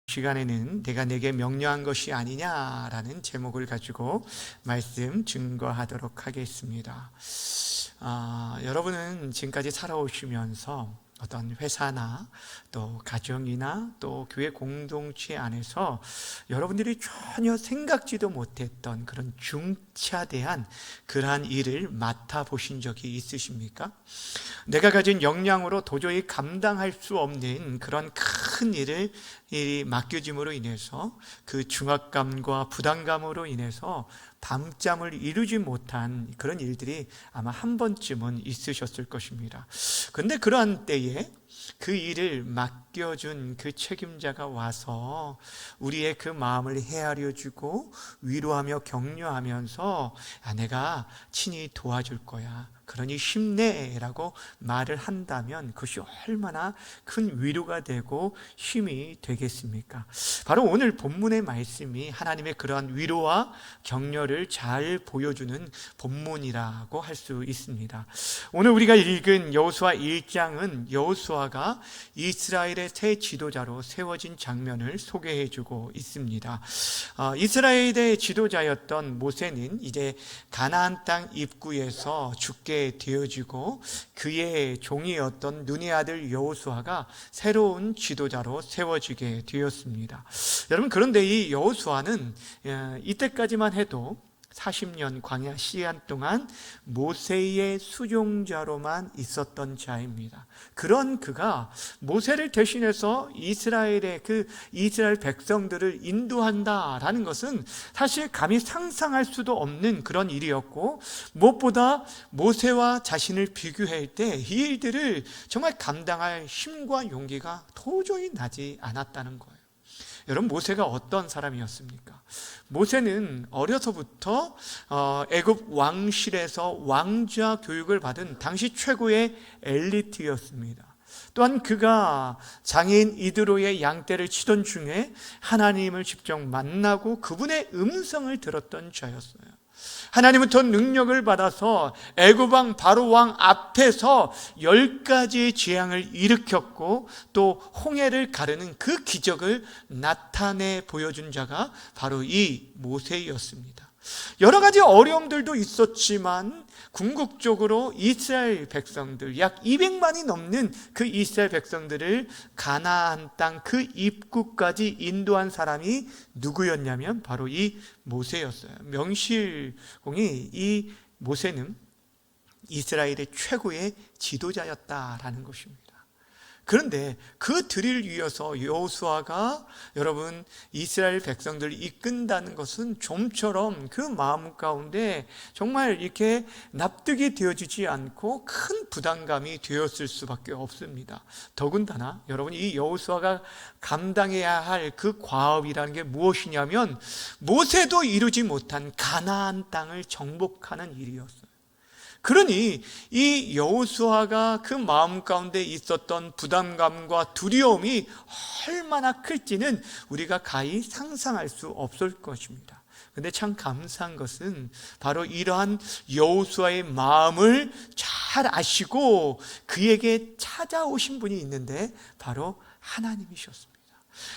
시간에는 내가 내게 명령한 것이 아니냐라는 제목을 가지고 말씀 증거하도록 하겠습니다. 여러분은 지금까지 살아오시면서 어떤 회사나 또 가정이나 또 교회 공동체 안에서 여러분들이 전혀 생각지도 못했던 그런 중차대한 그러한 일을 맡아보신 적이 있으십니까? 내가 가진 역량으로 도저히 감당할 수 없는 그런 큰 일을 맡겨짐으로 인해서 그 중압감과 부담감으로 인해서 밤잠을 이루지 못한 그런 일들이 아마 한 번쯤은 있으셨을 것입니다. 그런데 그러한 때에 그 일을 맡겨준 그 책임자가 와서 우리의 그 마음을 헤아려 주고 위로하며 격려하면서 내가 친히 도와줄 거야, 그러니 힘내라고 말을 한다면 그것이 얼마나 큰 위로가 되고 힘이 되겠습니까? 바로 오늘 본문의 말씀이 하나님의 그러한 위로와 격려를 잘 보여주는 본문이라고 할 수 있습니다. 오늘 우리가 읽은 여호수아 1장은 여호수아가 이스라엘의 새 지도자로 세워진 장면을 소개해주고 있습니다. 이스라엘의 지도자였던 모세는 이제 가나안 땅 입구에서 죽게 되어지고 그의 종이었던 눈의 아들 여호수아가 새로운 지도자로 세워지게 되었습니다. 여러분, 그런데 이 여호수아는 이때까지만 해도 40년 광야 시간 동안 모세의 수종자로만 있었던 자입니다. 그런 그가 모세를 대신해서 이스라엘 백성들을 인도한다라는 것은 사실 감히 상상할 수도 없는 그런 일이었고, 무엇보다 모세와 자신을 비교할 때 이 일들을 정말 감당할 힘과 용기가 도저히 나지 않았다는 거예요. 여러분, 모세가 어떤 사람이었습니까? 모세는 어려서부터 애굽 왕실에서 왕자 교육을 받은 당시 최고의 엘리트였습니다. 또한 그가 장인 이드로의 양떼를 치던 중에 하나님을 직접 만나고 그분의 음성을 들었던 자였어요. 하나님부터 능력을 받아서 애굽 왕 바로 왕 앞에서 10가지의 재앙을 일으켰고 또 홍해를 가르는 그 기적을 나타내 보여준 자가 바로 이 모세였습니다. 여러 가지 어려움들도 있었지만 궁극적으로 이스라엘 백성들, 약 200만이 넘는 그 이스라엘 백성들을 가나안 땅 그 입구까지 인도한 사람이 누구였냐면 바로 이 모세였어요. 명실공히 이 모세는 이스라엘의 최고의 지도자였다라는 것입니다. 그런데 그 들을 위해서 여호수아가 여러분 이스라엘 백성들을 이끈다는 것은 좀처럼 그 마음 가운데 정말 이렇게 납득이 되어지지 않고 큰 부담감이 되었을 수밖에 없습니다. 더군다나 여러분, 이 여호수아가 감당해야 할 그 과업이라는 게 무엇이냐면 모세도 이루지 못한 가나안 땅을 정복하는 일이었어요. 그러니 이 여호수아가 그 마음 가운데 있었던 부담감과 두려움이 얼마나 클지는 우리가 가히 상상할 수 없을 것입니다. 그런데 참 감사한 것은 바로 이러한 여호수아의 마음을 잘 아시고 그에게 찾아오신 분이 있는데 바로 하나님이셨습니다.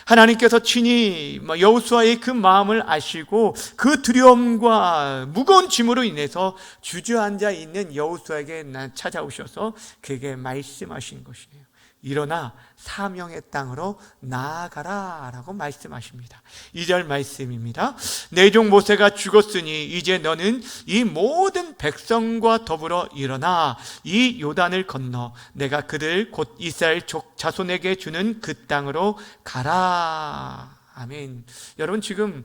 하나님께서 친히 여호수아의 그 마음을 아시고 그 두려움과 무거운 짐으로 인해서 주저앉아 있는 여호수아에게 찾아오셔서 그에게 말씀하신 것이에요. 일어나 사명의 땅으로 나아가라 라고 말씀하십니다. 2절 말씀입니다. 내 종 모세가 죽었으니 이제 너는 이 모든 백성과 더불어 일어나 이 요단을 건너 내가 그들 곧 이스라엘 족 자손에게 주는 그 땅으로 가라. 아멘. 여러분, 지금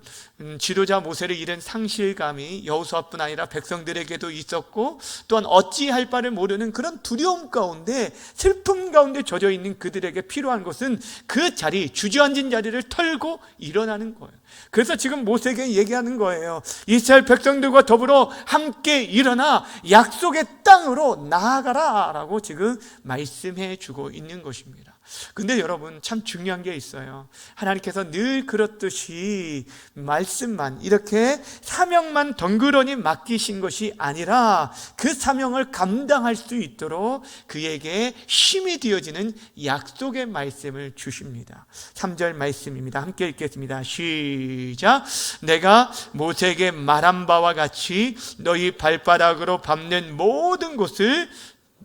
지도자 모세를 잃은 상실감이 여호수아뿐 아니라 백성들에게도 있었고, 또한 어찌할 바를 모르는 그런 두려움 가운데, 슬픔 가운데 젖어 있는 그들에게 필요한 것은 그 자리, 주저앉은 자리를 털고 일어나는 거예요. 그래서 지금 모세에게 얘기하는 거예요. 이스라엘 백성들과 더불어 함께 일어나 약속의 땅으로 나아가라 라고 지금 말씀해 주고 있는 것입니다. 근데 여러분, 참 중요한 게 있어요. 하나님께서 늘 그렇듯이 말씀만, 이렇게 사명만 덩그러니 맡기신 것이 아니라 그 사명을 감당할 수 있도록 그에게 힘이 되어지는 약속의 말씀을 주십니다. 3절 말씀입니다. 함께 읽겠습니다. 시작. 내가 모세에게 말한 바와 같이 너희 발바닥으로 밟는 모든 곳을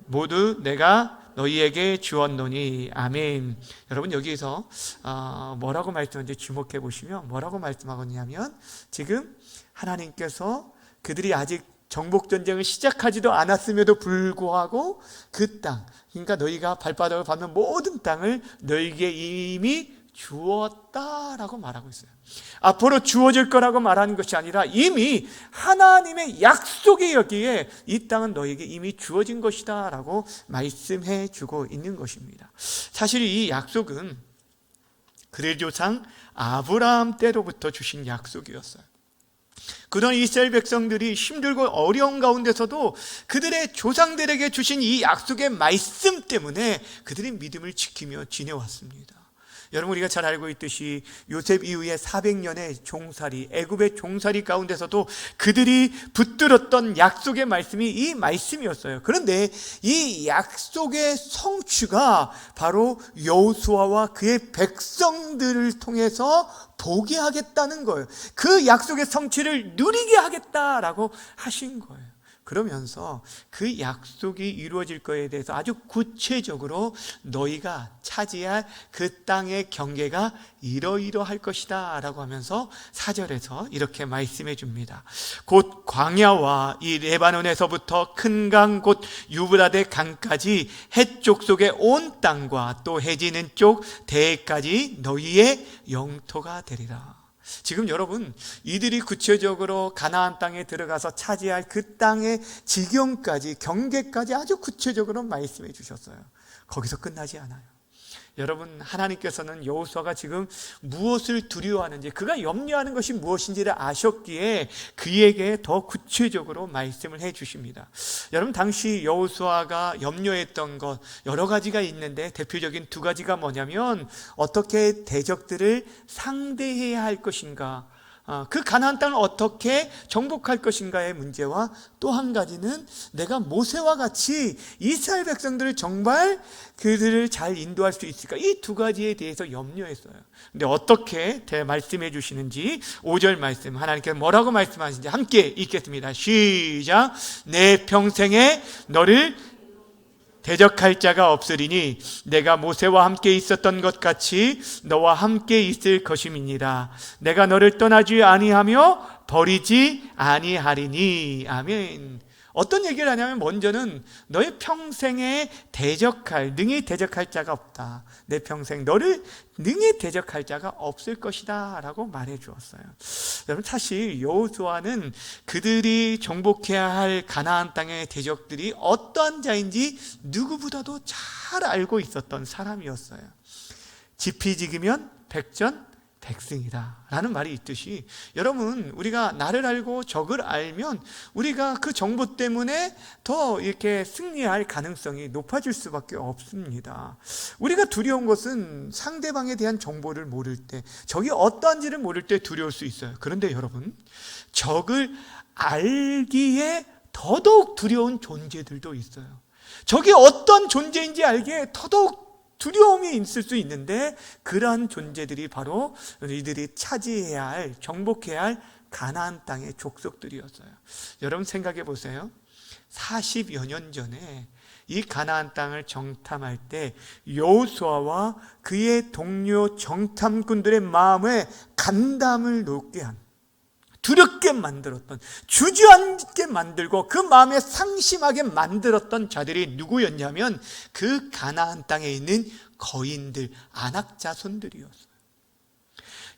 모두 내가 너희에게 주었노니. 아멘. 여러분, 여기서 뭐라고 말씀하는지 주목해 보시면 뭐라고 말씀하고 있냐면, 지금 하나님께서 그들이 아직 정복전쟁을 시작하지도 않았음에도 불구하고 그 땅, 그러니까 너희가 발바닥을 밟는 모든 땅을 너희에게 이미 주었다라고 말하고 있어요. 앞으로 주어질 거라고 말하는 것이 아니라 이미 하나님의 약속이 여기에 이 땅은 너에게 이미 주어진 것이다 라고 말씀해 주고 있는 것입니다. 사실 이 약속은 그들의 조상 아브라함 때로부터 주신 약속이었어요. 그런 이스라엘 백성들이 힘들고 어려운 가운데서도 그들의 조상들에게 주신 이 약속의 말씀 때문에 그들의 믿음을 지키며 지내왔습니다. 여러분, 우리가 잘 알고 있듯이 요셉 이후에 400년의 종살이, 애굽의 종살이 가운데서도 그들이 붙들었던 약속의 말씀이 이 말씀이었어요. 그런데 이 약속의 성취가 바로 여호수아와 그의 백성들을 통해서 보게 하겠다는 거예요. 그 약속의 성취를 누리게 하겠다라고 하신 거예요. 그러면서 그 약속이 이루어질 거에 대해서 아주 구체적으로 너희가 차지할 그 땅의 경계가 이러이러할 것이다 라고 하면서 4절에서 이렇게 말씀해 줍니다. 곧 광야와 이 레바논에서부터 큰 강 곧 유브라데 강까지 해쪽 속의 온 땅과 또 해지는 쪽 대해까지 너희의 영토가 되리라. 지금 여러분, 이들이 구체적으로 가나안 땅에 들어가서 차지할 그 땅의 지경까지, 경계까지 아주 구체적으로 말씀해 주셨어요. 거기서 끝나지 않아요. 여러분, 하나님께서는 여호수아가 지금 무엇을 두려워하는지, 그가 염려하는 것이 무엇인지를 아셨기에 그에게 더 구체적으로 말씀을 해 주십니다. 여러분, 당시 여호수아가 염려했던 것 여러 가지가 있는데 대표적인 두 가지가 뭐냐면, 어떻게 대적들을 상대해야 할 것인가, 그 가나안 땅을 어떻게 정복할 것인가의 문제와, 또 한 가지는 내가 모세와 같이 이스라엘 백성들을 정말 그들을 잘 인도할 수 있을까, 이 두 가지에 대해서 염려했어요. 근데 어떻게 말씀해 주시는지 5절 말씀, 하나님께서 뭐라고 말씀하시는지 함께 읽겠습니다. 시작. 내 평생에 너를 대적할 자가 없으리니 내가 모세와 함께 있었던 것 같이 너와 함께 있을 것임이니라. 내가 너를 떠나지 아니하며 버리지 아니하리니. 아멘. 어떤 얘기를 하냐면, 먼저는 너의 평생에 능히 대적할 자가 없다. 내 평생 너를 능히 대적할 자가 없을 것이다 라고 말해 주었어요. 여러분, 사실 여호수아는 그들이 정복해야 할 가나안 땅의 대적들이 어떠한 자인지 누구보다도 잘 알고 있었던 사람이었어요. 지피지기면 백전백승이다 라는 말이 있듯이, 여러분, 우리가 나를 알고 적을 알면 우리가 그 정보 때문에 더 이렇게 승리할 가능성이 높아질 수밖에 없습니다. 우리가 두려운 것은 상대방에 대한 정보를 모를 때, 적이 어떠한지를 모를 때 두려울 수 있어요. 그런데 여러분, 적을 알기에 더더욱 두려운 존재들도 있어요. 적이 어떤 존재인지 알기에 더더욱 두려움이 있을 수 있는데, 그러한 존재들이 바로 이들이 차지해야 할, 정복해야 할 가나안 땅의 족속들이었어요. 여러분, 생각해 보세요. 40여 년 전에 이 가나안 땅을 정탐할 때 여호수아와 그의 동료 정탐꾼들의 마음에 간담을 놓게 한, 두렵게 만들었던, 주저앉게 만들고 그 마음에 상심하게 만들었던 자들이 누구였냐면 그 가나안 땅에 있는 거인들, 안악 자손들이었어요.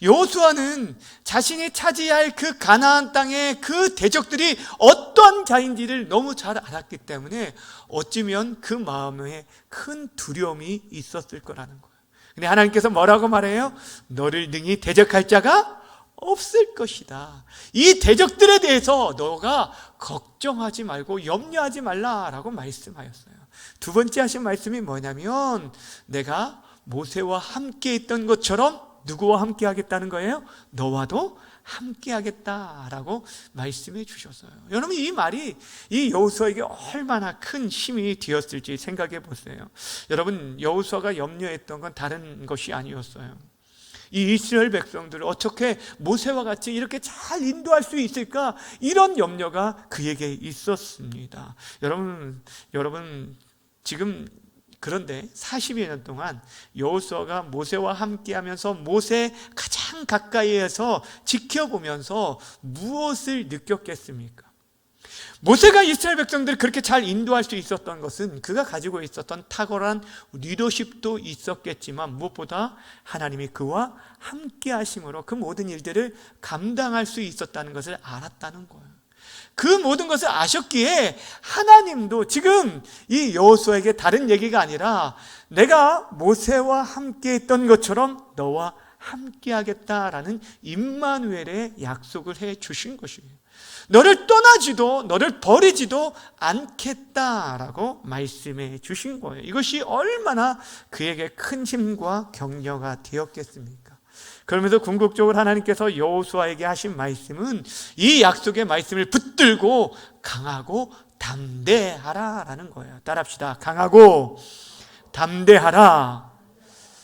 여호수아는 자신이 차지할 그 가나안 땅의 그 대적들이 어떠한 자인지를 너무 잘 알았기 때문에 어쩌면 그 마음에 큰 두려움이 있었을 거라는 거예요. 근데 하나님께서 뭐라고 말해요? 너를 능히 대적할 자가 없을 것이다. 이 대적들에 대해서 너가 걱정하지 말고 염려하지 말라라고 말씀하였어요. 두 번째 하신 말씀이 뭐냐면, 내가 모세와 함께 있던 것처럼 누구와 함께 하겠다는 거예요? 너와도 함께 하겠다라고 말씀해 주셨어요. 여러분, 이 말이 이 여호수아에게 얼마나 큰 힘이 되었을지 생각해 보세요. 여러분, 여호수아가 염려했던 건 다른 것이 아니었어요. 이 이스라엘 백성들을 어떻게 모세와 같이 이렇게 잘 인도할 수 있을까? 이런 염려가 그에게 있었습니다. 여러분 지금 그런데 40여 년 동안 여호수아가 모세와 함께하면서 모세 가장 가까이에서 지켜보면서 무엇을 느꼈겠습니까? 모세가 이스라엘 백성들을 그렇게 잘 인도할 수 있었던 것은 그가 가지고 있었던 탁월한 리더십도 있었겠지만 무엇보다 하나님이 그와 함께 하심으로 그 모든 일들을 감당할 수 있었다는 것을 알았다는 거예요. 그 모든 것을 아셨기에 하나님도 지금 이 여호수아에게 다른 얘기가 아니라 내가 모세와 함께 했던 것처럼 너와 함께 하겠다라는 임마누엘의 약속을 해 주신 것이에요. 너를 떠나지도 너를 버리지도 않겠다라고 말씀해 주신 거예요. 이것이 얼마나 그에게 큰 힘과 격려가 되었겠습니까? 그러면서 궁극적으로 하나님께서 여호수아에게 하신 말씀은 이 약속의 말씀을 붙들고 강하고 담대하라라는 거예요. 따라합시다. 강하고 담대하라.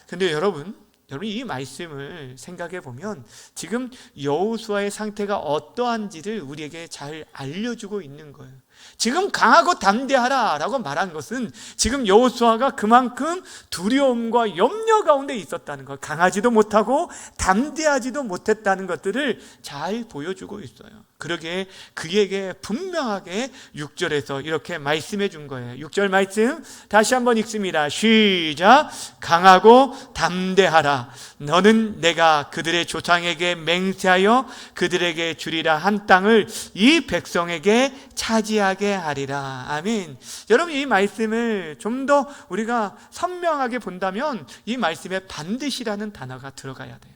근데 여러분 이 말씀을 생각해 보면 지금 여호수아의 상태가 어떠한지를 우리에게 잘 알려주고 있는 거예요. 지금 강하고 담대하라 라고 말한 것은 지금 여호수아가 그만큼 두려움과 염려 가운데 있었다는 것, 강하지도 못하고 담대하지도 못했다는 것들을 잘 보여주고 있어요. 그러기에 그에게 분명하게 6절에서 이렇게 말씀해 준 거예요. 6절 말씀 다시 한번 읽습니다. 시작. 강하고 담대하라. 너는 내가 그들의 조상에게 맹세하여 그들에게 주리라 한 땅을 이 백성에게 차지하게 하리라. 아멘. 여러분, 이 말씀을 좀 더 우리가 선명하게 본다면 이 말씀에 반드시라는 단어가 들어가야 돼요.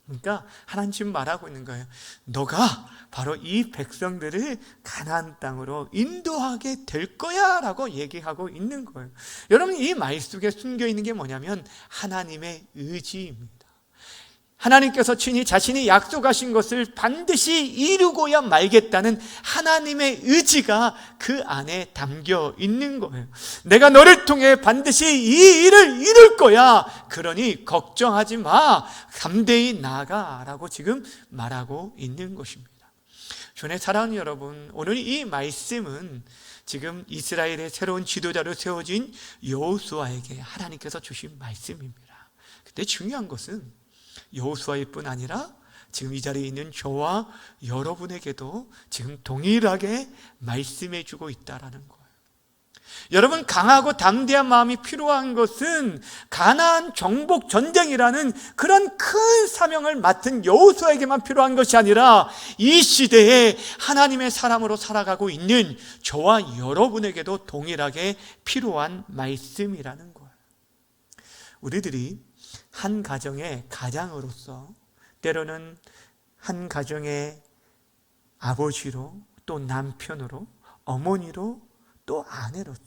그러니까 하나님 지금 말하고 있는 거예요. 너가 바로 이 백성들을 가나안 땅으로 인도하게 될 거야 라고 얘기하고 있는 거예요. 여러분, 이 말 속에 숨겨 있는 게 뭐냐면 하나님의 의지입니다. 하나님께서 친히 자신이 약속하신 것을 반드시 이루고야 말겠다는 하나님의 의지가 그 안에 담겨 있는 거예요. 내가 너를 통해 반드시 이 일을 이룰 거야. 그러니 걱정하지 마. 담대히 나아가 라고 지금 말하고 있는 것입니다. 주의 사랑하는 여러분, 오늘 이 말씀은 지금 이스라엘의 새로운 지도자로 세워진 여호수아에게 하나님께서 주신 말씀입니다. 근데 중요한 것은 여호수아일 뿐 아니라 지금 이 자리에 있는 저와 여러분에게도 지금 동일하게 말씀해 주고 있다라는 거예요. 여러분, 강하고 담대한 마음이 필요한 것은 가나안 정복 전쟁이라는 그런 큰 사명을 맡은 여호수아에게만 필요한 것이 아니라 이 시대에 하나님의 사람으로 살아가고 있는 저와 여러분에게도 동일하게 필요한 말씀이라는 거예요. 우리들이 한 가정의 가장으로서, 때로는 한 가정의 아버지로, 또 남편으로, 어머니로, 또 아내로서,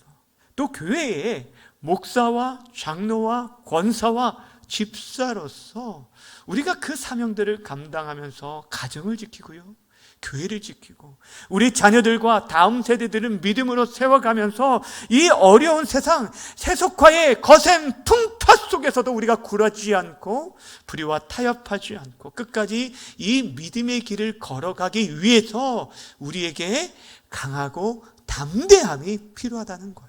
또 교회의 목사와 장로와 권사와 집사로서 우리가 그 사명들을 감당하면서 가정을 지키고요, 교회를 지키고 우리 자녀들과 다음 세대들은 믿음으로 세워가면서 이 어려운 세상 세속화의 거센 풍파 속에서도 우리가 굴하지 않고 불의와 타협하지 않고 끝까지 이 믿음의 길을 걸어가기 위해서 우리에게 강하고 담대함이 필요하다는 거예요.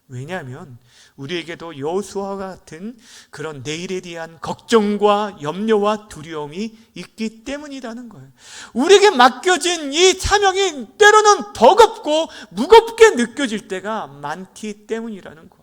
왜냐하면 우리에게도 여호수아와 같은 그런 내일에 대한 걱정과 염려와 두려움이 있기 때문이라는 거예요. 우리에게 맡겨진 이 사명이 때로는 버겁고 무겁게 느껴질 때가 많기 때문이라는 거예요.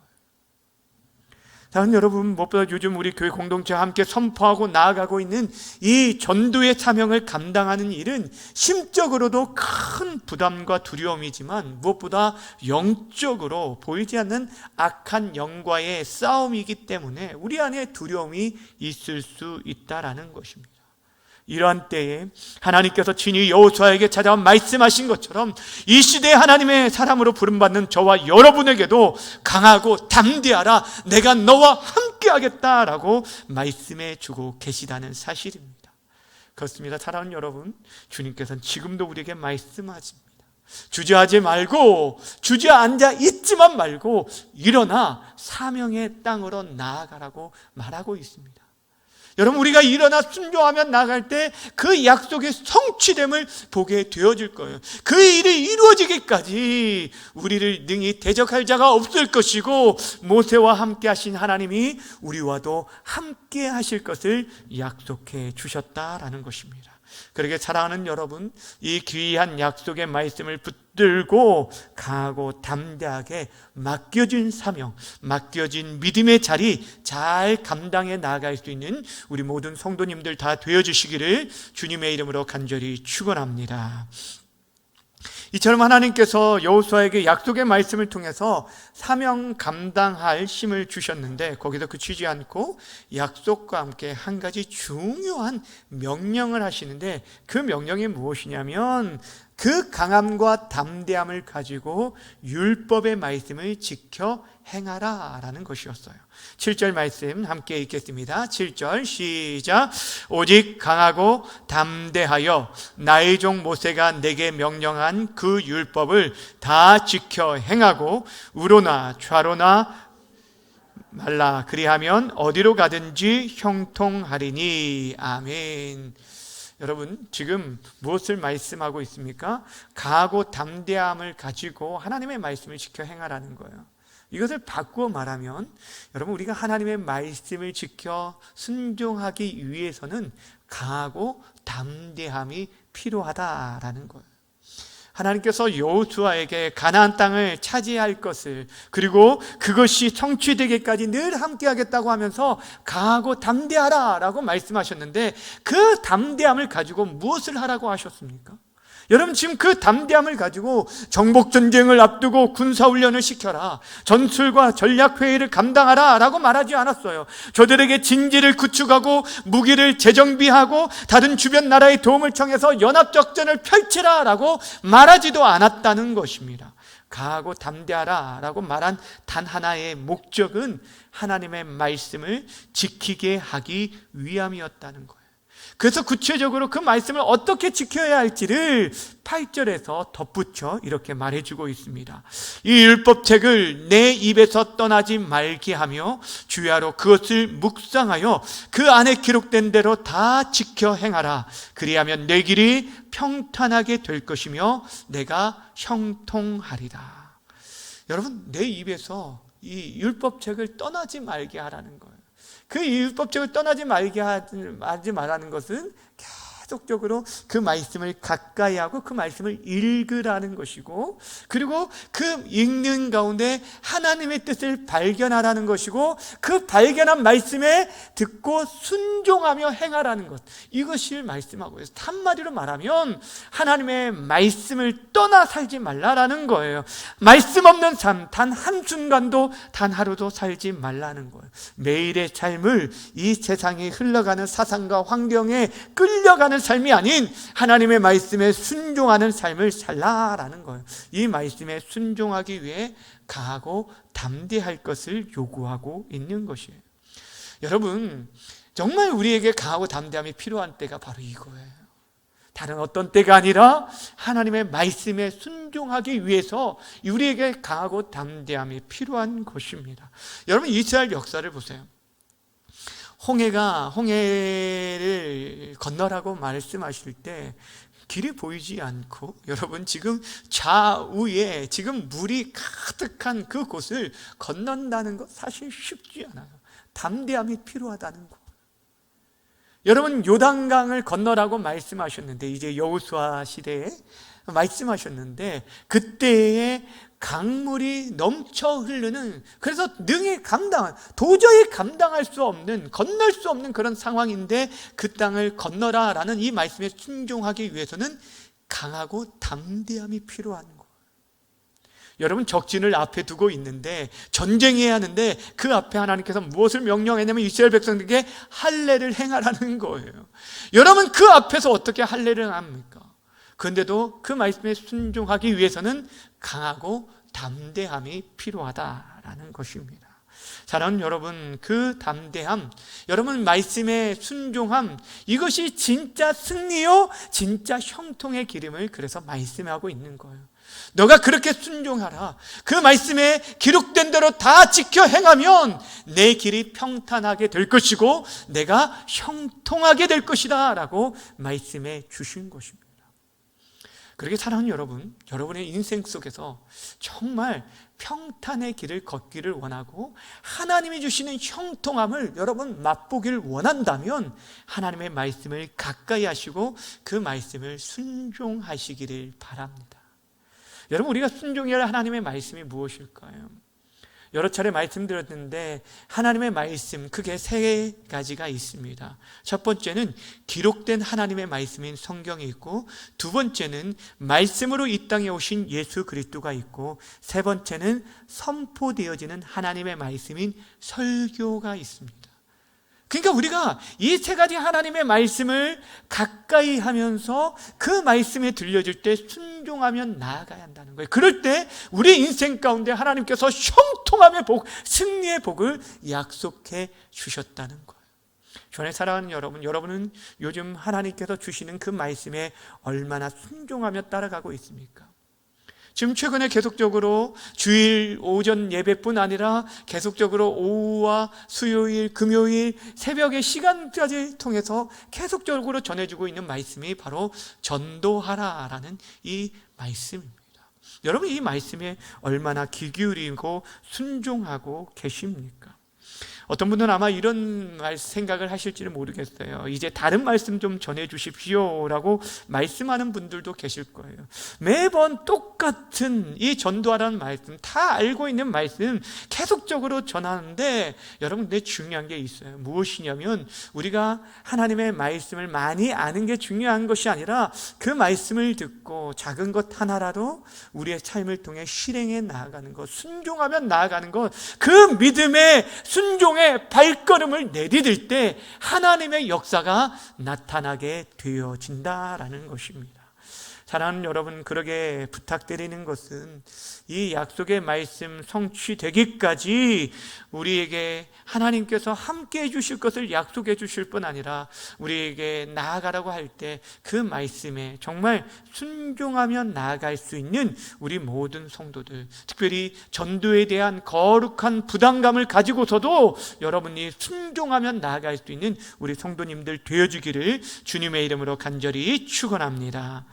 사랑하는 여러분, 무엇보다 요즘 우리 교회 공동체와 함께 선포하고 나아가고 있는 이 전도의 사명을 감당하는 일은 심적으로도 큰 부담과 두려움이지만 무엇보다 영적으로 보이지 않는 악한 영과의 싸움이기 때문에 우리 안에 두려움이 있을 수 있다라는 것입니다. 이러한 때에 하나님께서 친히 여호수아에게 찾아와 말씀하신 것처럼 이 시대에 하나님의 사람으로 부름받는 저와 여러분에게도 강하고 담대하라, 내가 너와 함께하겠다라고 말씀해 주고 계시다는 사실입니다. 그렇습니다. 사랑하는 여러분, 주님께서는 지금도 우리에게 말씀하십니다. 주저하지 말고, 주저앉아 있지만 말고 일어나 사명의 땅으로 나아가라고 말하고 있습니다. 여러분, 우리가 일어나 순종하며 나갈 때 그 약속의 성취됨을 보게 되어질 거예요. 그 일이 이루어지기까지 우리를 능히 대적할 자가 없을 것이고, 모세와 함께 하신 하나님이 우리와도 함께 하실 것을 약속해 주셨다라는 것입니다. 그러게 사랑하는 여러분, 이 귀한 약속의 말씀을 붙들고 강하고 담대하게 맡겨진 사명, 맡겨진 믿음의 자리 잘 감당해 나아갈 수 있는 우리 모든 성도님들 다 되어주시기를 주님의 이름으로 간절히 축원합니다. 이처럼 하나님께서 여호수아에게 약속의 말씀을 통해서 사명 감당할 힘을 주셨는데, 거기서 그치지 않고 약속과 함께 한 가지 중요한 명령을 하시는데, 그 명령이 무엇이냐면 그 강함과 담대함을 가지고 율법의 말씀을 지켜 행하라 라는 것이었어요. 7절 말씀 함께 읽겠습니다. 7절 시작. 오직 강하고 담대하여 나의 종 모세가 내게 명령한 그 율법을 다 지켜 행하고 우로나 좌로나 말라, 그리하면 어디로 가든지 형통하리니. 아멘. 여러분, 지금 무엇을 말씀하고 있습니까? 강하고 담대함을 가지고 하나님의 말씀을 지켜 행하라는 거예요. 이것을 바꾸어 말하면, 여러분, 우리가 하나님의 말씀을 지켜 순종하기 위해서는 강하고 담대함이 필요하다라는 거예요. 하나님께서 여호수아에게 가나안 땅을 차지할 것을, 그리고 그것이 성취되기까지 늘 함께하겠다고 하면서 강하고 담대하라 라고 말씀하셨는데, 그 담대함을 가지고 무엇을 하라고 하셨습니까? 여러분, 지금 그 담대함을 가지고 정복전쟁을 앞두고 군사훈련을 시켜라, 전술과 전략회의를 감당하라 라고 말하지 않았어요. 저들에게 진지를 구축하고 무기를 재정비하고 다른 주변 나라의 도움을 청해서 연합작전을 펼치라 라고 말하지도 않았다는 것입니다. 강하고 담대하라 라고 말한 단 하나의 목적은 하나님의 말씀을 지키게 하기 위함이었다는 거예요. 그래서 구체적으로 그 말씀을 어떻게 지켜야 할지를 8절에서 덧붙여 이렇게 말해주고 있습니다. 이 율법책을 내 입에서 떠나지 말게 하며 주야로 그것을 묵상하여 그 안에 기록된 대로 다 지켜 행하라. 그리하면 내 길이 평탄하게 될 것이며 내가 형통하리라. 여러분, 내 입에서 이 율법책을 떠나지 말게 하라는 거예요. 그 율법책을 떠나지 말게 하지 말라는 것은 계속적으로 그 말씀을 가까이 하고 그 말씀을 읽으라는 것이고, 그리고 그 읽는 가운데 하나님의 뜻을 발견하라는 것이고, 그 발견한 말씀에 듣고 순종하며 행하라는 것, 이것을 말씀하고 있어요. 한마디로 말하면 하나님의 말씀을 떠나 살지 말라라는 거예요. 말씀 없는 삶 단 한순간도 단 하루도 살지 말라는 거예요. 매일의 삶을 이 세상에 흘러가는 사상과 환경에 끌려가는 삶이 아닌 하나님의 말씀에 순종하는 삶을 살라라는 거예요. 이 말씀에 순종하기 위해 강하고 담대할 것을 요구하고 있는 것이에요. 여러분, 정말 우리에게 강하고 담대함이 필요한 때가 바로 이거예요. 다른 어떤 때가 아니라 하나님의 말씀에 순종하기 위해서 우리에게 강하고 담대함이 필요한 것입니다. 여러분, 이스라엘 역사를 보세요. 홍해를 건너라고 말씀하실 때 길이 보이지 않고, 여러분, 지금 좌우에 지금 물이 가득한 그 곳을 건넌다는 것 사실 쉽지 않아요. 담대함이 필요하다는 것. 여러분, 요단강을 건너라고 말씀하셨는데, 이제 여호수아 시대에 말씀하셨는데, 그때에 강물이 넘쳐 흐르는, 그래서 능히 도저히 감당할 수 없는, 건널 수 없는 그런 상황인데, 그 땅을 건너라 라는 이 말씀에 순종하기 위해서는 강하고 담대함이 필요한 거예요. 여러분, 적진을 앞에 두고 있는데 전쟁해야 하는데 그 앞에 하나님께서 무엇을 명령했냐면 이스라엘 백성들에게 할례를 행하라는 거예요. 여러분, 그 앞에서 어떻게 할례를 합니까? 그런데도 그 말씀에 순종하기 위해서는 강하고 담대함이 필요하다라는 것입니다. 사랑하는 여러분, 그 담대함, 여러분 말씀의 순종함, 이것이 진짜 승리요 진짜 형통의 기름을 그래서 말씀하고 있는 거예요. 너가 그렇게 순종하라. 그 말씀에 기록된 대로 다 지켜 행하면 내 길이 평탄하게 될 것이고 내가 형통하게 될 것이다 라고 말씀해 주신 것입니다. 그렇게 사랑하는 여러분, 여러분의 인생 속에서 정말 평탄의 길을 걷기를 원하고 하나님이 주시는 형통함을 여러분 맛보기를 원한다면 하나님의 말씀을 가까이 하시고 그 말씀을 순종하시기를 바랍니다. 여러분, 우리가 순종해야 할 하나님의 말씀이 무엇일까요? 여러 차례 말씀드렸는데 하나님의 말씀, 그게 세 가지가 있습니다. 첫 번째는 기록된 하나님의 말씀인 성경이 있고, 두 번째는 말씀으로 이 땅에 오신 예수 그리스도가 있고, 세 번째는 선포되어지는 하나님의 말씀인 설교가 있습니다. 그러니까 우리가 이 세 가지 하나님의 말씀을 가까이 하면서 그 말씀에 들려질 때 순종하면 나아가야 한다는 거예요. 그럴 때 우리 인생 가운데 하나님께서 형통함의 복, 승리의 복을 약속해 주셨다는 거예요. 전에 사랑하는 여러분, 여러분은 요즘 하나님께서 주시는 그 말씀에 얼마나 순종하며 따라가고 있습니까? 지금 최근에 계속적으로 주일 오전 예배뿐 아니라 계속적으로 오후와 수요일, 금요일, 새벽의 시간까지 통해서 계속적으로 전해주고 있는 말씀이 바로 전도하라라는 이 말씀입니다. 여러분, 이 말씀에 얼마나 귀 기울이고 순종하고 계십니까? 어떤 분들은 아마 이런 생각을 하실지는 모르겠어요. 이제 다른 말씀 좀 전해주십시오 라고 말씀하는 분들도 계실 거예요. 매번 똑같은 이 전도하라는 말씀, 다 알고 있는 말씀 계속적으로 전하는데, 여러분, 근데 중요한 게 있어요. 무엇이냐면 우리가 하나님의 말씀을 많이 아는 게 중요한 것이 아니라 그 말씀을 듣고 작은 것 하나라도 우리의 삶을 통해 실행해 나아가는 것, 순종하며 나아가는 것, 그 믿음의 순종의 발걸음을 내디딜 때 하나님의 역사가 나타나게 되어진다라는 것입니다. 사랑하는 여러분, 그러게 부탁드리는 것은 이 약속의 말씀 성취되기까지 우리에게 하나님께서 함께 해주실 것을 약속해 주실 뿐 아니라 우리에게 나아가라고 할 때 그 말씀에 정말 순종하며 나아갈 수 있는 우리 모든 성도들, 특별히 전도에 대한 거룩한 부담감을 가지고서도 여러분이 순종하며 나아갈 수 있는 우리 성도님들 되어주기를 주님의 이름으로 간절히 축원합니다.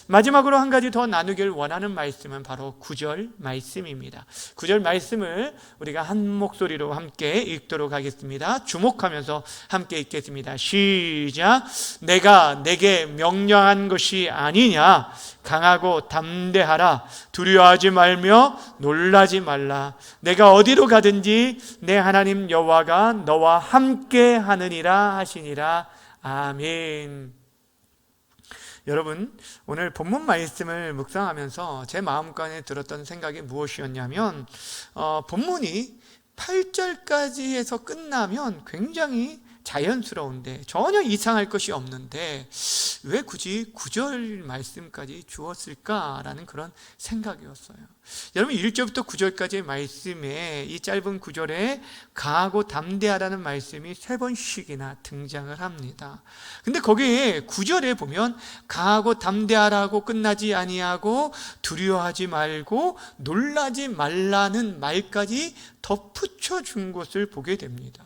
마지막으로 한 가지 더 나누길 원하는 말씀은 바로 9절 말씀입니다. 9절 말씀을 우리가 한 목소리로 함께 읽도록 하겠습니다. 주목하면서 함께 읽겠습니다. 시작. 내가 내게 명령한 것이 아니냐? 강하고 담대하라. 두려워하지 말며 놀라지 말라. 내가 어디로 가든지 내 하나님 여호와가 너와 함께 하느니라 하시니라. 아멘. 여러분, 오늘 본문 말씀을 묵상하면서 제 마음간에 들었던 생각이 무엇이었냐면 본문이 8절까지 해서 끝나면 굉장히 자연스러운데 전혀 이상할 것이 없는데 왜 굳이 9절 말씀까지 주었을까라는 그런 생각이었어요. 여러분, 1절부터 9절까지의 말씀에 이 짧은 9절에 강하고 담대하라는 말씀이 3번씩이나 등장을 합니다. 근데 거기에 9절에 보면 강하고 담대하라고 끝나지 아니하고 두려워하지 말고 놀라지 말라는 말까지 덧붙여 준 것을 보게 됩니다.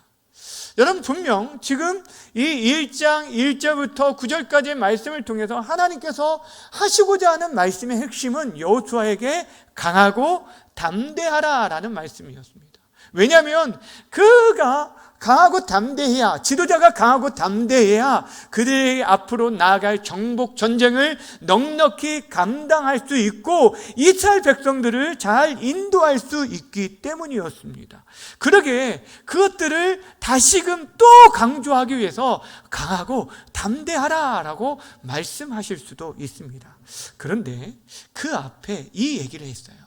여러분, 분명 지금 이 1장 1절부터 9절까지의 말씀을 통해서 하나님께서 하시고자 하는 말씀의 핵심은 여호수아에게 강하고 담대하라라는 말씀이었습니다. 왜냐하면 그가 강하고 담대해야, 지도자가 강하고 담대해야 그들이 앞으로 나아갈 정복 전쟁을 넉넉히 감당할 수 있고 이스라엘 백성들을 잘 인도할 수 있기 때문이었습니다. 그러게 그것들을 다시금 또 강조하기 위해서 강하고 담대하라라고 말씀하실 수도 있습니다. 그런데 그 앞에 이 얘기를 했어요.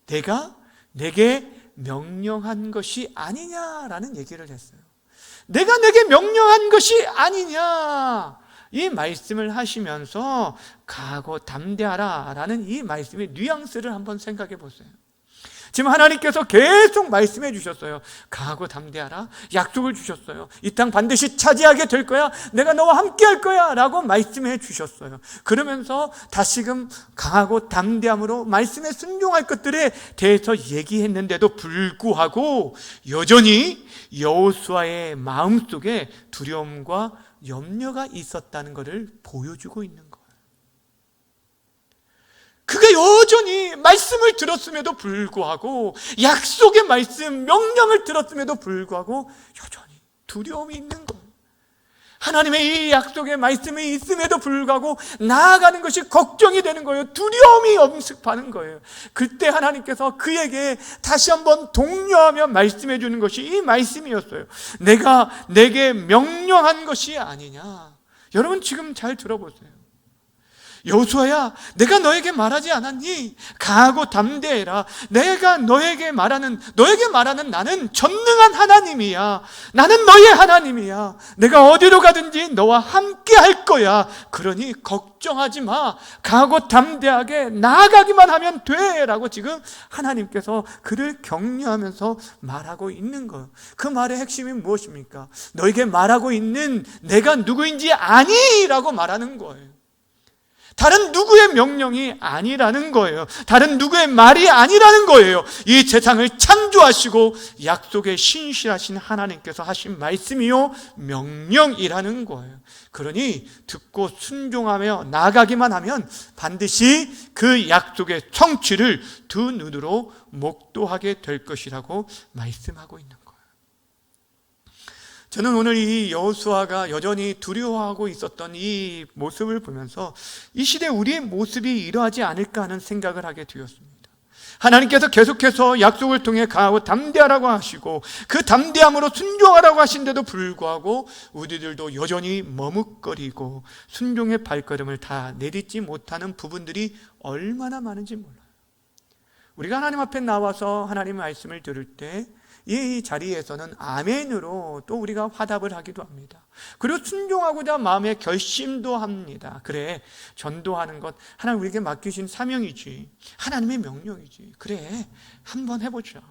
내가 내게 명령한 것이 아니냐라는 얘기를 했어요. 내가 내게 명령한 것이 아니냐, 이 말씀을 하시면서 강하고 담대하라 라는 이 말씀의 뉘앙스를 한번 생각해 보세요. 지금 하나님께서 계속 말씀해 주셨어요. 강하고 담대하라, 약속을 주셨어요. 이 땅 반드시 차지하게 될 거야, 내가 너와 함께 할 거야 라고 말씀해 주셨어요. 그러면서 다시금 강하고 담대함으로 말씀에 순종할 것들에 대해서 얘기했는데도 불구하고 여전히 여호수아의 마음속에 두려움과 염려가 있었다는 것을 보여주고 있는 거예요. 그가 여전히 말씀을 들었음에도 불구하고, 약속의 말씀, 명령을 들었음에도 불구하고 여전히 두려움이 있는 거예요. 하나님의 이 약속의 말씀이 있음에도 불구하고 나아가는 것이 걱정이 되는 거예요. 두려움이 엄습하는 거예요. 그때 하나님께서 그에게 다시 한번 독려하며 말씀해 주는 것이 이 말씀이었어요. 내가 내게 명령한 것이 아니냐. 여러분 지금 잘 들어보세요. 여호수아야, 내가 너에게 말하지 않았니? 강하고 담대해라. 내가 너에게 말하는 나는 전능한 하나님이야. 나는 너의 하나님이야. 내가 어디로 가든지 너와 함께 할 거야. 그러니 걱정하지 마. 강하고 담대하게 나아가기만 하면 돼 라고 지금 하나님께서 그를 격려하면서 말하고 있는 거예요. 그 말의 핵심이 무엇입니까? 너에게 말하고 있는 내가 누구인지 아니? 라고 말하는 거예요. 다른 누구의 명령이 아니라는 거예요. 다른 누구의 말이 아니라는 거예요. 이 세상을 창조하시고 약속에 신실하신 하나님께서 하신 말씀이요 명령이라는 거예요. 그러니 듣고 순종하며 나아가기만 하면 반드시 그 약속의 성취를 두 눈으로 목도하게 될 것이라고 말씀하고 있는 거예요. 저는 오늘 이 여호수아가 여전히 두려워하고 있었던 이 모습을 보면서 이 시대 우리의 모습이 이러하지 않을까 하는 생각을 하게 되었습니다. 하나님께서 계속해서 약속을 통해 강하고 담대하라고 하시고 그 담대함으로 순종하라고 하신데도 불구하고 우리들도 여전히 머뭇거리고 순종의 발걸음을 다 내딛지 못하는 부분들이 얼마나 많은지 몰라요. 우리가 하나님 앞에 나와서 하나님의 말씀을 들을 때 이 자리에서는 아멘으로 또 우리가 화답을 하기도 합니다. 그리고 순종하고자 마음의 결심도 합니다. 그래, 전도하는 것 하나님 우리에게 맡기신 사명이지, 하나님의 명령이지. 그래, 한번 해보자.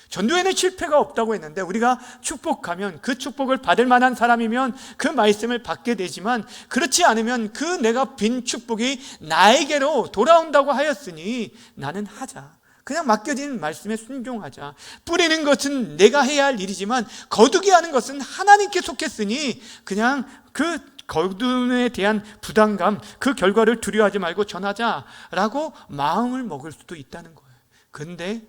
전도에는 실패가 없다고 했는데 우리가 축복하면 그 축복을 받을 만한 사람이면 그 말씀을 받게 되지만, 그렇지 않으면 그 내가 빈 축복이 나에게로 돌아온다고 하였으니 나는 하자. 그냥 맡겨진 말씀에 순종하자. 뿌리는 것은 내가 해야 할 일이지만 거두게 하는 것은 하나님께 속했으니 그냥 그 거둠에 대한 부담감, 그 결과를 두려워하지 말고 전하자라고 마음을 먹을 수도 있다는 거예요. 그런데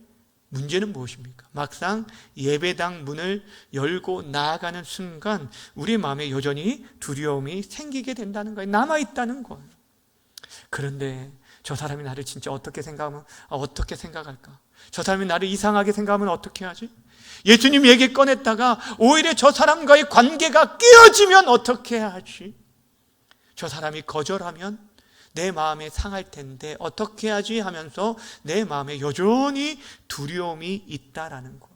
문제는 무엇입니까? 막상 예배당 문을 열고 나아가는 순간 우리 마음에 여전히 두려움이 생기게 된다는 거예요. 남아있다는 거예요. 그런데 저 사람이 나를 진짜 어떻게 생각할까? 저 사람이 나를 이상하게 생각하면 어떻게 하지? 예수님 얘기 꺼냈다가 오히려 저 사람과의 관계가 깨어지면 어떻게 하지? 저 사람이 거절하면 내 마음에 상할 텐데 어떻게 하지? 하면서 내 마음에 여전히 두려움이 있다라는 거예요.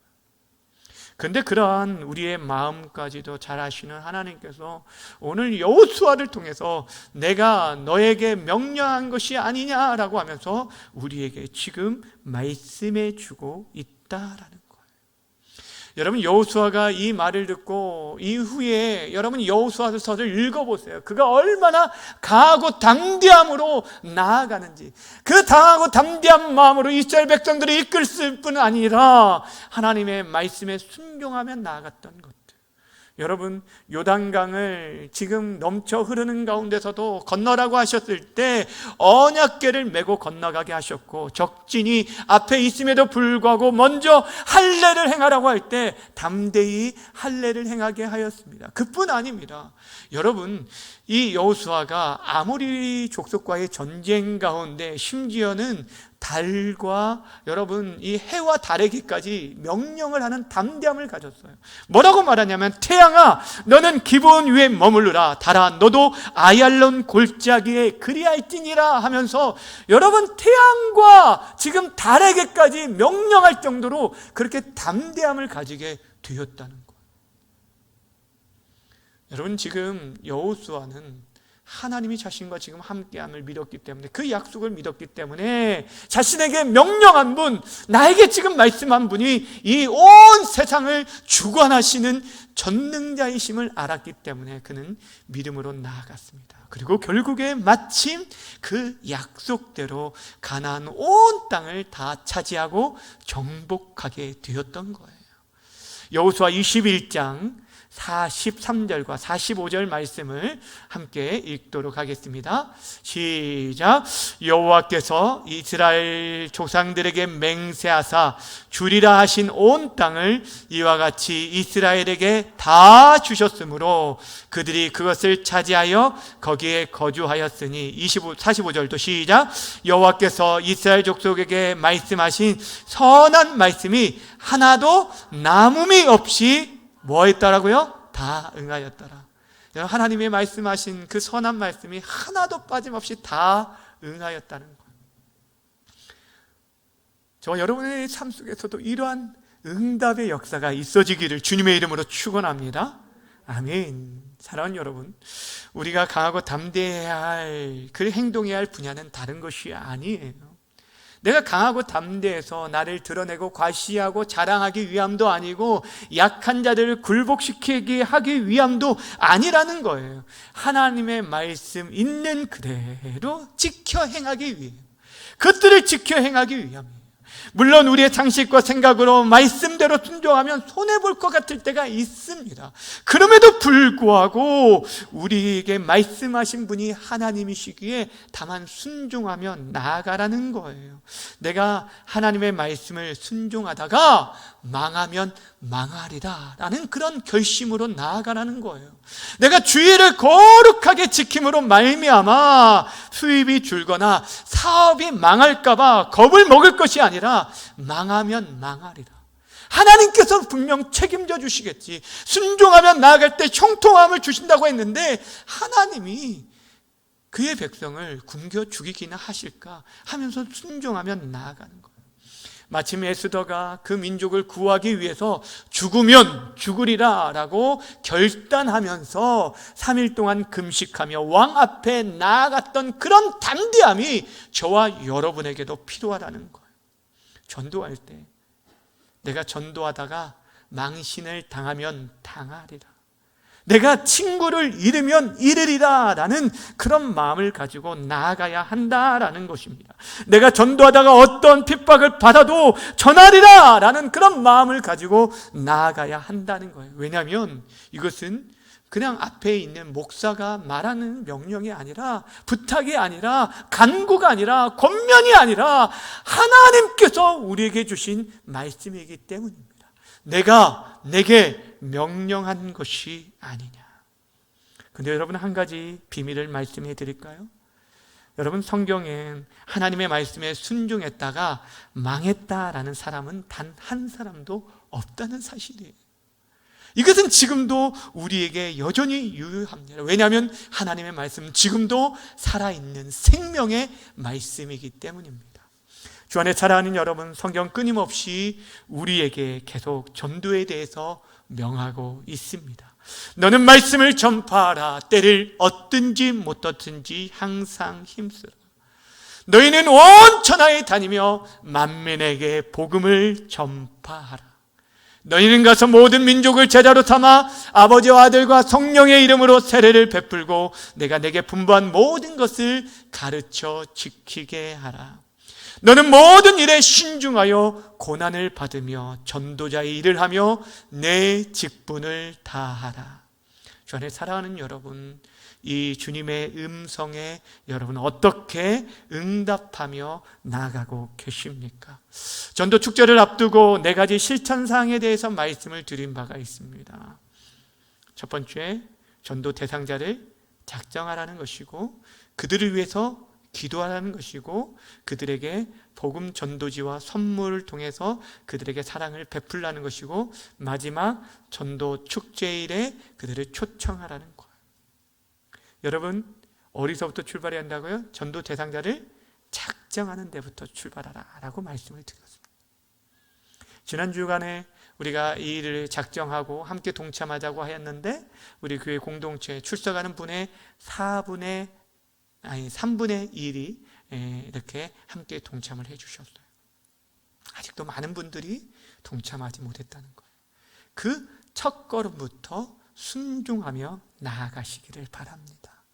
그런데 그러한 우리의 마음까지도 잘 아시는 하나님께서 오늘 여호수아를 통해서 내가 너에게 명령한 것이 아니냐라고 하면서 우리에게 지금 말씀해 주고 있다라는 거예요. 여러분, 여호수아가 이 말을 듣고 이후에 여러분 여호수아서를 읽어보세요. 그가 얼마나 강하고 담대함으로 나아가는지, 그 강하고 담대한 마음으로 이스라엘 백성들을 이끌 뿐 아니라 하나님의 말씀에 순종하며 나아갔던 것들. 여러분, 요단강을 지금 넘쳐 흐르는 가운데서도 건너라고 하셨을 때 언약궤를 메고 건너가게 하셨고, 적진이 앞에 있음에도 불구하고 먼저 할례를 행하라고 할 때 담대히 할례를 행하게 하였습니다. 그뿐 아닙니다. 여러분, 이 여호수아가 아모리 족속과의 전쟁 가운데 심지어는 달과 여러분 이 해와 달에게까지 명령을 하는 담대함을 가졌어요. 뭐라고 말하냐면 태양아 너는 기브온 위에 머무르라, 달아 너도 아얄론 골짜기에 그리할지니라 하면서 여러분 태양과 지금 달에게까지 명령할 정도로 그렇게 담대함을 가지게 되었다는 거예요. 여러분 지금 여호수아는 하나님이 자신과 지금 함께함을 믿었기 때문에, 그 약속을 믿었기 때문에 자신에게 명령한 분, 나에게 지금 말씀한 분이 이 온 세상을 주관하시는 전능자이심을 알았기 때문에 그는 믿음으로 나아갔습니다. 그리고 결국에 마침 그 약속대로 가나안 온 땅을 다 차지하고 정복하게 되었던 거예요. 여호수아 21장 43절과 45절 말씀을 함께 읽도록 하겠습니다. 시작. 여호와께서 이스라엘 조상들에게 맹세하사 주리라 하신 온 땅을 이와 같이 이스라엘에게 다 주셨으므로 그들이 그것을 차지하여 거기에 거주하였으니 45절도 시작. 여호와께서 이스라엘 족속에게 말씀하신 선한 말씀이 하나도 남음이 없이 뭐 했더라고요? 다 응하였더라. 하나님의 말씀하신 그 선한 말씀이 하나도 빠짐없이 다 응하였다는 거예요. 저와 여러분의 삶 속에서도 이러한 응답의 역사가 있어지기를 주님의 이름으로 축원합니다. 아멘. 사랑하는 여러분, 우리가 강하고 담대해야 할, 그 행동해야 할 분야는 다른 것이 아니에요. 내가 강하고 담대해서 나를 드러내고 과시하고 자랑하기 위함도 아니고 약한 자들을 굴복시키게 하기 위함도 아니라는 거예요. 하나님의 말씀 있는 그대로 지켜 행하기 위해, 그것들을 지켜 행하기 위함이에요. 물론 우리의 상식과 생각으로 말씀대로 순종하면 손해볼 것 같을 때가 있습니다. 그럼에도 불구하고 우리에게 말씀하신 분이 하나님이시기에 다만 순종하며 나아가라는 거예요. 내가 하나님의 말씀을 순종하다가 망하면 망하리라 라는 그런 결심으로 나아가라는 거예요. 내가 주의를 거룩하게 지킴으로 말미암아 수입이 줄거나 사업이 망할까봐 겁을 먹을 것이 아니라 망하면 망하리라. 하나님께서 분명 책임져 주시겠지. 순종하면 나아갈 때 형통함을 주신다고 했는데 하나님이 그의 백성을 굶겨 죽이기나 하실까 하면서 순종하면 나아가는 거예요. 마침 에스더가 그 민족을 구하기 위해서 죽으면 죽으리라 라고 결단하면서 3일 동안 금식하며 왕 앞에 나아갔던 그런 담대함이 저와 여러분에게도 필요하다는 거예요. 전도할 때 내가 전도하다가 망신을 당하면 당하리라, 내가 친구를 잃으면 잃으리라 라는 그런 마음을 가지고 나아가야 한다라는 것입니다. 내가 전도하다가 어떤 핍박을 받아도 전하리라 라는 그런 마음을 가지고 나아가야 한다는 거예요. 왜냐하면 이것은 그냥 앞에 있는 목사가 말하는 명령이 아니라, 부탁이 아니라, 간구가 아니라, 권면이 아니라 하나님께서 우리에게 주신 말씀이기 때문입니다. 내가 내게 명령한 것이 아니냐. 근데 여러분, 한 가지 비밀을 말씀해 드릴까요? 여러분, 성경엔 하나님의 말씀에 순종했다가 망했다라는 사람은 단 한 사람도 없다는 사실이에요. 이것은 지금도 우리에게 여전히 유효합니다. 왜냐하면 하나님의 말씀은 지금도 살아있는 생명의 말씀이기 때문입니다. 주 안에 사랑하는 여러분, 성경 끊임없이 우리에게 계속 전도에 대해서 명하고 있습니다. 너는 말씀을 전파하라. 때를 얻든지 못 얻든지 항상 힘쓰라. 너희는 온 천하에 다니며 만민에게 복음을 전파하라. 너희는 가서 모든 민족을 제자로 삼아 아버지와 아들과 성령의 이름으로 세례를 베풀고 내가 내게 분부한 모든 것을 가르쳐 지키게 하라. 너는 모든 일에 신중하여 고난을 받으며 전도자의 일을 하며 내 직분을 다하라. 주 안에 사랑하는 여러분, 이 주님의 음성에 여러분 어떻게 응답하며 나아가고 계십니까? 전도 축제를 앞두고 4가지 실천사항에 대해서 말씀을 드린 바가 있습니다. 첫 번째, 전도 대상자를 작정하라는 것이고, 그들을 위해서 기도하라는 것이고, 그들에게 복음 전도지와 선물을 통해서 그들에게 사랑을 베풀라는 것이고, 마지막 전도 축제일에 그들을 초청하라는 거예요. 여러분, 어디서부터 출발해야 한다고요? 전도 대상자를 작정하는 데부터 출발하라 라고 말씀을 드렸습니다. 지난 주간에 우리가 이 일을 작정하고 함께 동참하자고 하였는데, 우리 교회 공동체에 출석하는 분의 3분의 1이 이렇게 함께 동참을 해주셨어요. 아직도 많은 분들이 동참하지 못했다는 거예요. 그 첫 걸음부터 순종하며 나아가시기를 바랍니다.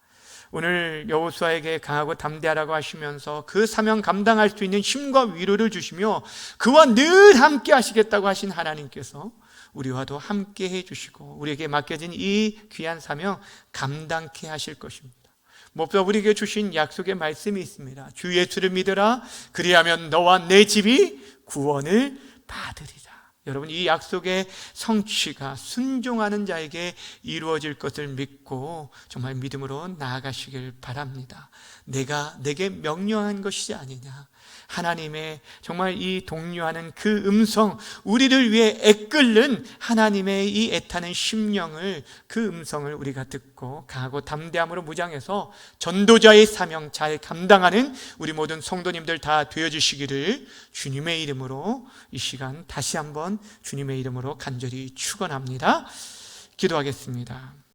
오늘 여호수아에게 강하고 담대하라고 하시면서 그 사명 감당할 수 있는 힘과 위로를 주시며 그와 늘 함께 하시겠다고 하신 하나님께서 우리와도 함께 해주시고 우리에게 맡겨진 이 귀한 사명 감당케 하실 것입니다. 무엇보다 우리에게 주신 약속의 말씀이 있습니다. 주 예수를 믿으라, 그리하면 너와 내 집이 구원을 받으리라. 여러분, 이 약속의 성취가 순종하는 자에게 이루어질 것을 믿고 정말 믿음으로 나아가시길 바랍니다. 내게 명령한 것이 아니냐, 하나님의 정말 이 독려하는 그 음성, 우리를 위해 애끓는 하나님의 이 애타는 심령을, 그 음성을 우리가 듣고 강하고 담대함으로 무장해서 전도자의 사명 잘 감당하는 우리 모든 성도님들 다 되어주시기를 주님의 이름으로 이 시간 다시 한번 주님의 이름으로 간절히 축원합니다. 기도하겠습니다.